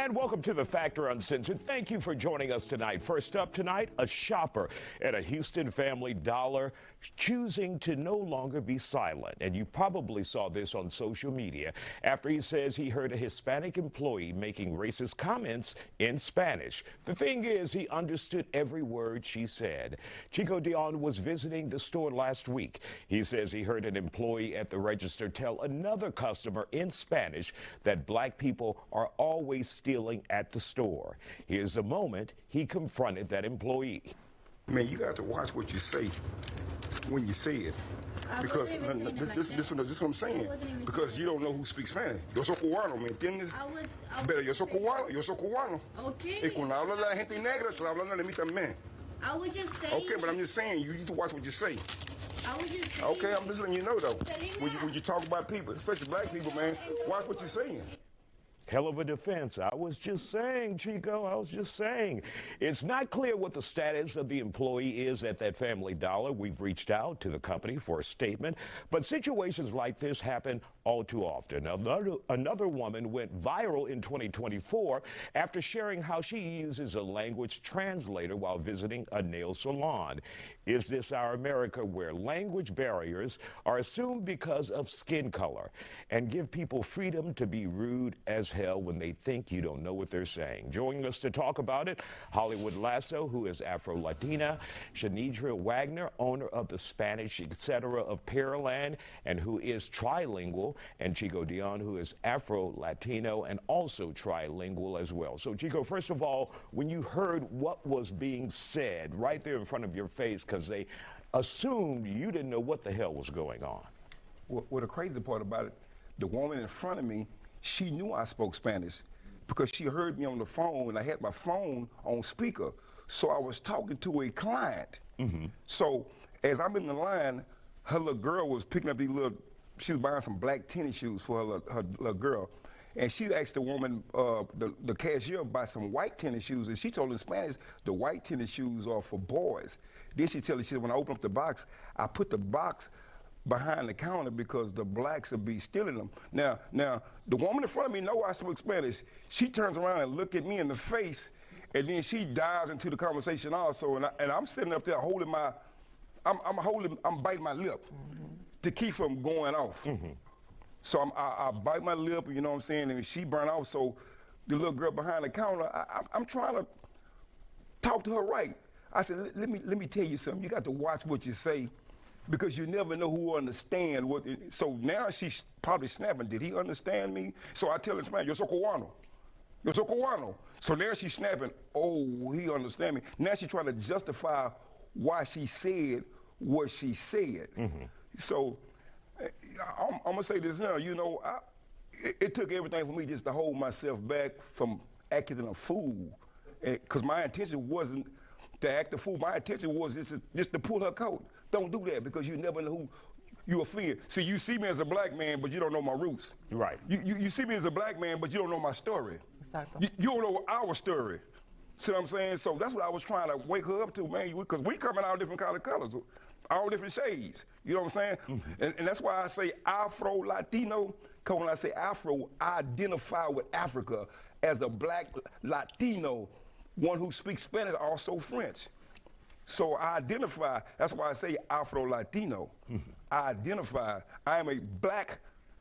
And welcome to The Factor Uncensored. Thank you for joining us tonight. First up tonight, a shopper at a Houston Family Dollar choosing to no longer be silent. And you probably saw this on social media after he says he heard a Hispanic employee making racist comments in Spanish. The thing is, he understood every word she said. Chico Dion was visiting the store last week. He says he heard an employee at the register tell another customer in Spanish that black people are always stealing at the store. Here's the moment he confronted that employee. Man, you got to watch what you say when you say it. Because this is what I'm saying. Because you don't know who speaks Spanish. Yo soy cubano, ¿me entiendes? Pero yo soy cubano. Okay. Y cuando habla la gente negra, estoy hablando de mí también. I was just saying. Okay, but I'm just saying, you need to watch what you say. I was just saying. Okay, I'm just letting you know, though. When you talk about people, especially black people, man, watch what you're saying. Hell of a defense. I was just saying, Chico, I was just saying. It's not clear what the status of the employee is at that Family Dollar. We've reached out to the company for a statement, but situations like this happen all too often. Another woman went viral in 2024 after sharing how she uses a language translator while visiting a nail salon. Is this our America where language barriers are assumed because of skin color and give people freedom to be rude as hell when they think you don't know what they're saying? Joining us to talk about it, Hollywood Lasso, who is Afro-Latina, Shanidra Wagner, owner of the Spanish Etc. of Pearland, and who is trilingual, and Chico Dion, who is Afro-Latino and also trilingual as well. So, Chico, first of all, when you heard what was being said right there in front of your face, because they assumed you didn't know what the hell was going on. Well, the crazy part about it, the woman in front of me, she knew I spoke Spanish because she heard me on the phone and I had my phone on speaker. So I was talking to a client. So as I'm in the line, her little girl was picking up these little, she was buying some black tennis shoes for her little girl. And she asked the woman, the cashier, buy some white tennis shoes. And she told her in Spanish, the white tennis shoes are for boys. Then she said, when I open up the box, I put the box behind the counter because the blacks will be stealing them. Now, the woman in front of me know I speak Spanish. She turns around and look at me in the face, and then she dives into the conversation also. And I'm sitting up there holding my, I'm biting my lip to keep from going off. So I bite my lip, you know what I'm saying, and she burn off. So the little girl behind the counter, I'm trying to talk to her right. I said, let me tell you something. You got to watch what you say because you never know who will understand what. So now she's probably snapping. Did he understand me? So I tell her in Spanish, yo soy cubano. Yo soy cubano. So now she's snapping, oh, he understand me. Now she's trying to justify why she said what she said. So I'm gonna say this now, you know, it took everything for me just to hold myself back from acting a fool. Because my intention wasn't to act a fool. My intention was just to pull her coat. Don't do that because you never know who you offend. See, you see me as a black man, but you don't know my roots. Right. You see me as a black man, but you don't know my story. Exactly. You don't know our story. See what I'm saying? So that's what I was trying to wake her up to, man, because we coming out different kind of colors, all different shades. You know what I'm saying? And that's why I say Afro-Latino, because when I say Afro, I identify with Africa as a black Latino, one who speaks Spanish, also French. So I identify, that's why I say Afro-Latino. I identify, I am a black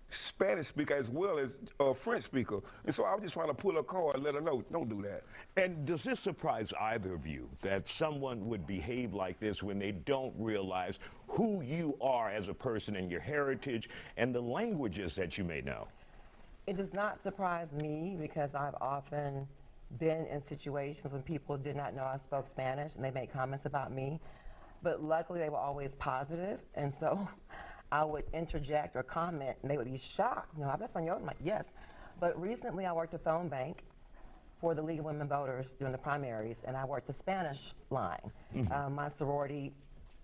Spanish speaker as well as a French speaker. And so I was just trying to pull her card and let her know, don't do that. And does this surprise either of you that someone would behave like this when they don't realize who you are as a person and your heritage and the languages that you may know? It does not surprise me because I've often been in situations when people did not know I spoke Spanish and they made comments about me. But luckily they were always positive, and so I would interject or comment and they would be shocked. You know, hablas español? I'm like, yes. But recently I worked a phone bank for the League of Women Voters during the primaries, and I worked the Spanish line. My sorority,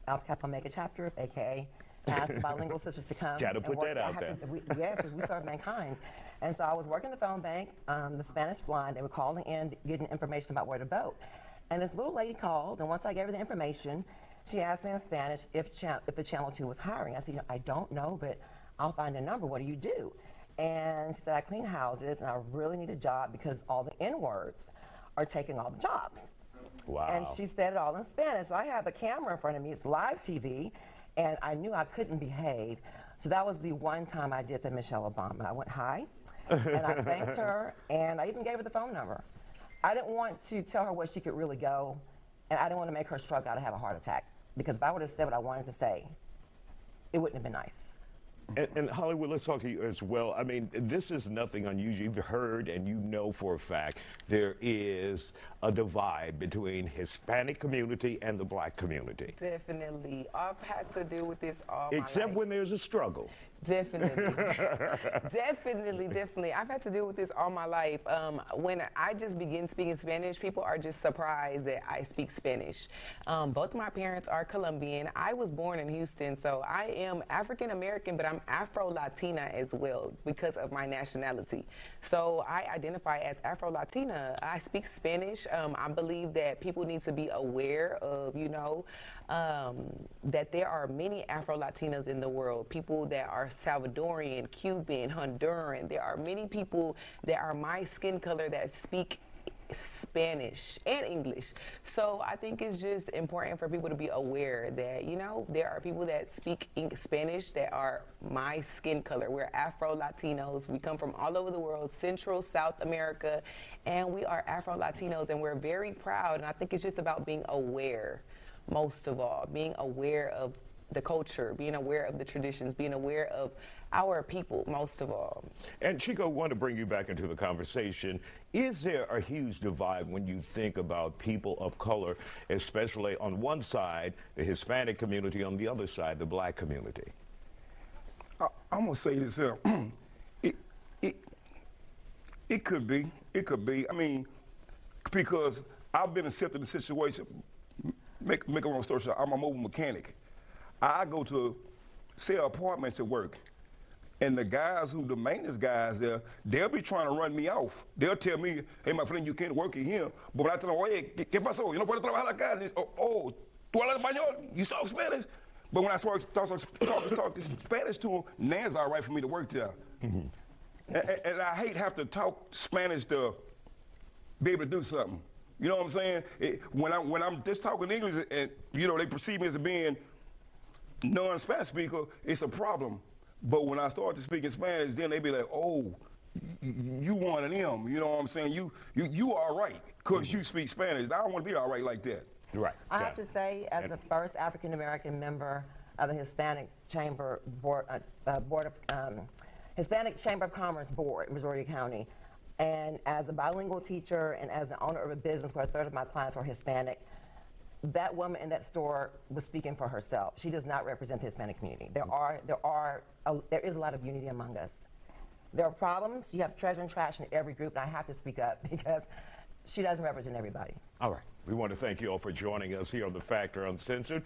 Alpha Kappa Omega chapter, AKA, asked the bilingual sisters to come. Gotta put that out there. Yes, we serve mankind. And so I was working the phone bank, the Spanish line. They were calling in, getting information about where to vote. And this little lady called, and once I gave her the information, she asked me in Spanish if the Channel 2 was hiring. I said, I don't know, but I'll find a number. What do you do? And she said, I clean houses and I really need a job because all the N-words are taking all the jobs. Wow. And she said it all in Spanish. So I have a camera in front of me, it's live TV, and I knew I couldn't behave. So that was the one time I did the Michelle Obama. I went, hi, and I thanked her, and I even gave her the phone number. I didn't want to tell her where she could really go, and I didn't want to make her struggle out to have a heart attack. Because if I would have said what I wanted to say, it wouldn't have been nice. And Hollywood, let's talk to you as well. I mean, this is nothing unusual. You've heard and you know for a fact there is a divide between Hispanic community and the black community. Definitely. I've had to deal with this all my Except life. when there's a struggle. Definitely. Definitely. I've had to deal with this all my life. When I just begin speaking Spanish, people are just surprised that I speak Spanish. Both of my parents are Colombian. I was born in Houston, so I am African American, but I'm Afro-Latina as well because of my nationality. So I identify as Afro-Latina. I speak Spanish. I believe that people need to be aware of, that there are many Afro-Latinas in the world, people that are Salvadorian, Cuban, Honduran. There are many people that are my skin color that speak Spanish and English. So I think it's just important for people to be aware that, there are people that speak Spanish that are my skin color. We're Afro-Latinos. We come from all over the world, Central, South America, and we are Afro-Latinos, and we're very proud. And I think it's just about being aware, most of all, being aware of the culture, being aware of the traditions, being aware of our people, most of all. And Chico, I want to bring you back into the conversation. Is there a huge divide when you think about people of color, especially on one side, the Hispanic community, on the other side, the black community? I'm gonna say this here. It could be. It could be. I mean, because I've been accepted in the situation. Make a long story short, I'm a mobile mechanic. I go to sell apartments at work, and the guys the maintenance guys there, they'll be trying to run me off. They'll tell me, hey, my friend, you can't work in here. But when I tell them, oye, ¿qué pasó? Yo no puedo trabajar acá. Oh, ¿tú hablas español? You talk Spanish? But when I start talking Spanish to them, now it's all right for me to work there. Mm-hmm. And I hate have to talk Spanish to be able to do something. You know what I'm saying? When I'm just talking English and, they perceive me as being non-Spanish speaker, it's a problem. But when I start to speak in Spanish, then they be like, oh, you one of them. You know what I'm saying? You all right because you speak Spanish. I don't want to be all right like that. Right. I have to say, as the first African American member of the Hispanic Chamber Hispanic Chamber of Commerce Board in Missouri County, and as a bilingual teacher and as the owner of a business where a third of my clients are Hispanic, that woman in that store was speaking for herself. She does not represent the Hispanic community. There is a lot of unity among us. There are problems. You have treasure and trash in every group, and I have to speak up because she doesn't represent everybody. All right. We want to thank you all for joining us here on The Factor Uncensored.